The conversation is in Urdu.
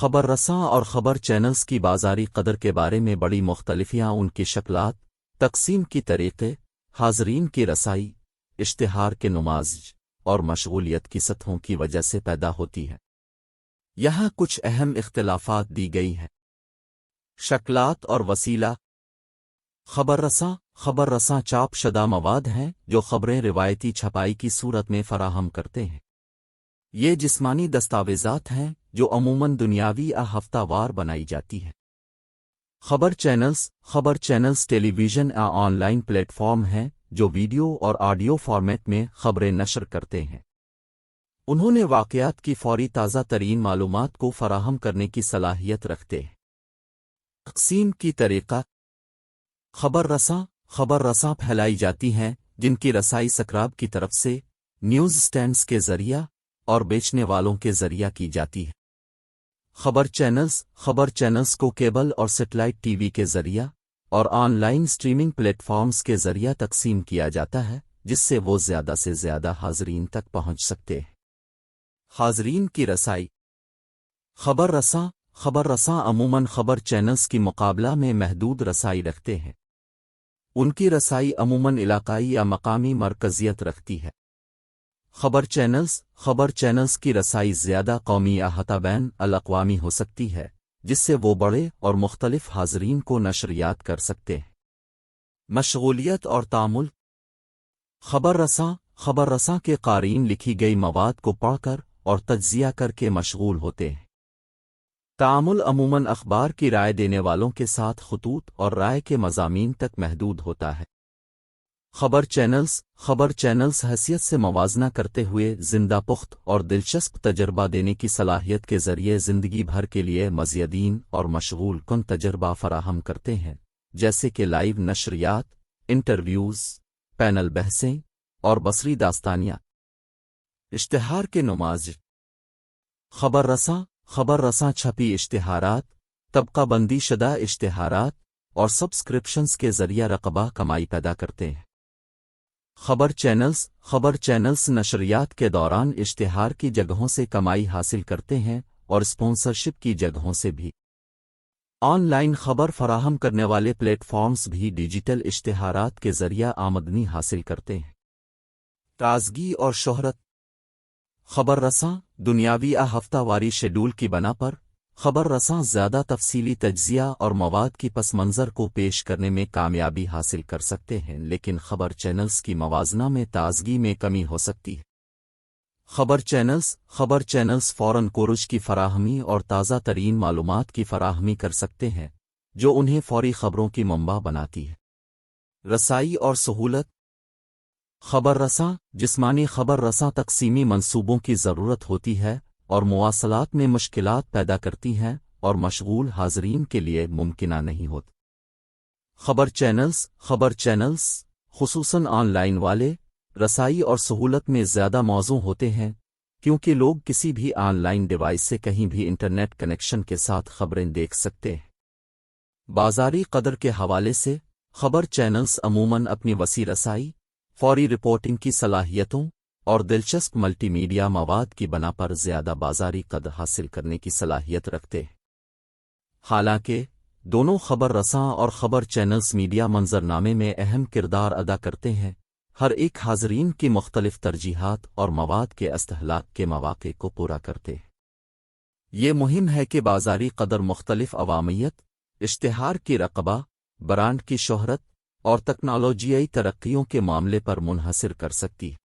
خبر رساں اور خبر چینلز کی بازاری قدر کے بارے میں بڑی مختلفیاں ان کی شکلات، تقسیم کی طریقے، حاضرین کی رسائی، اشتہار کے نماز اور مشغولیت کی سطحوں کی وجہ سے پیدا ہوتی ہے۔ یہاں کچھ اہم اختلافات دی گئی ہیں۔ شکلات اور وسیلہ۔ خبر رساں چاپ شدہ مواد ہیں جو خبریں روایتی چھپائی کی صورت میں فراہم کرتے ہیں۔ یہ جسمانی دستاویزات ہیں جو عموماً دنیاوی یا ہفتہ وار بنائی جاتی ہے۔ خبر چینلز ٹیلی ویژن یا آن لائن پلیٹ فارم ہیں جو ویڈیو اور آڈیو فارمیٹ میں خبریں نشر کرتے ہیں۔ انہوں نے واقعات کی فوری تازہ ترین معلومات کو فراہم کرنے کی صلاحیت رکھتے ہیں۔ تقسیم کی طریقہ۔ خبر رساں پھیلائی جاتی ہیں جن کی رسائی سکراب کی طرف سے، نیوز سٹینڈز کے ذریعہ اور بیچنے والوں کے ذریعہ کی جاتی ہے۔ خبر چینلز کو کیبل اور سیٹلائٹ ٹی وی کے ذریعہ اور online streaming platforms کے ذریعہ تقسیم کیا جاتا ہے جس سے وہ زیادہ سے زیادہ حاضرین تک پہنچ سکتے ہیں۔ حاضرین کی رسائی۔ خبر رساں عموماً خبر چینلز کی مقابلہ میں محدود رسائی رکھتے ہیں۔ ان کی رسائی عموماً علاقائی یا مقامی مرکزیت رکھتی ہے۔ خبر چینلز کی رسائی زیادہ قومی یا حتی بین الاقوامی ہو سکتی ہے جس سے وہ بڑے اور مختلف حاضرین کو نشریات کر سکتے ہیں۔ مشغولیت اور تعامل۔ خبر رساں کے قارئین لکھی گئی مواد کو پڑھ کر اور تجزیہ کر کے مشغول ہوتے ہیں۔ تعامل عموماً اخبار کی رائے دینے والوں کے ساتھ خطوط اور رائے کے مضامین تک محدود ہوتا ہے۔ خبر چینلز حیثیت سے موازنہ کرتے ہوئے زندہ پخت اور دلچسپ تجربہ دینے کی صلاحیت کے ذریعے زندگی بھر کے لیے مزیدین اور مشغول کن تجربہ فراہم کرتے ہیں، جیسے کہ لائیو نشریات، انٹرویوز، پینل بحثیں اور بصری داستانیاں۔ اشتہار کے نماز۔ خبر رساں چھپی اشتہارات، طبقہ بندی شدہ اشتہارات اور سبسکرپشنز کے ذریعہ رقبہ کمائی پیدا کرتے ہیں۔ خبر چینلز نشریات کے دوران اشتہار کی جگہوں سے کمائی حاصل کرتے ہیں اور اسپانسرشپ کی جگہوں سے بھی۔ آن لائن خبر فراہم کرنے والے پلیٹ فارمز بھی ڈیجیٹل اشتہارات کے ذریعہ آمدنی حاصل کرتے ہیں۔ تازگی اور شہرت۔ خبر رساں دنیاوی یا ہفتہ واری شیڈول کی بنا پر خبر رساں زیادہ تفصیلی تجزیہ اور مواد کی پس منظر کو پیش کرنے میں کامیابی حاصل کر سکتے ہیں، لیکن خبر چینلز کی موازنہ میں تازگی میں کمی ہو سکتی ہے۔ خبر چینلز فوراً کوریج کی فراہمی اور تازہ ترین معلومات کی فراہمی کر سکتے ہیں جو انہیں فوری خبروں کی منبع بناتی ہے۔ رسائی اور سہولت۔ جسمانی خبر رساں تقسیمی منصوبوں کی ضرورت ہوتی ہے اور مواصلات میں مشکلات پیدا کرتی ہیں اور مشغول حاضرین کے لیے ممکنہ نہیں ہوتی۔ خبر چینلز خصوصاً آن لائن والے رسائی اور سہولت میں زیادہ موزوں ہوتے ہیں کیونکہ لوگ کسی بھی آن لائن ڈیوائس سے کہیں بھی انٹرنیٹ کنیکشن کے ساتھ خبریں دیکھ سکتے ہیں۔ بازاری قدر کے حوالے سے خبر چینلز عموماً اپنی وسیع رسائی، فوری رپورٹنگ کی صلاحیتوں اور دلچسپ ملٹی میڈیا مواد کی بنا پر زیادہ بازاری قدر حاصل کرنے کی صلاحیت رکھتے ہیں۔ حالانکہ دونوں خبر رساں اور خبر چینلز میڈیا منظرنامے میں اہم کردار ادا کرتے ہیں، ہر ایک حاضرین کی مختلف ترجیحات اور مواد کے استہلاک کے مواقع کو پورا کرتے ہیں۔ یہ مہم ہے کہ بازاری قدر مختلف عوامیت، اشتہار کی رقبہ، برانڈ کی شہرت اور ٹیکنالوجیائی ترقیوں کے معاملے پر منحصر کر سکتی ہے۔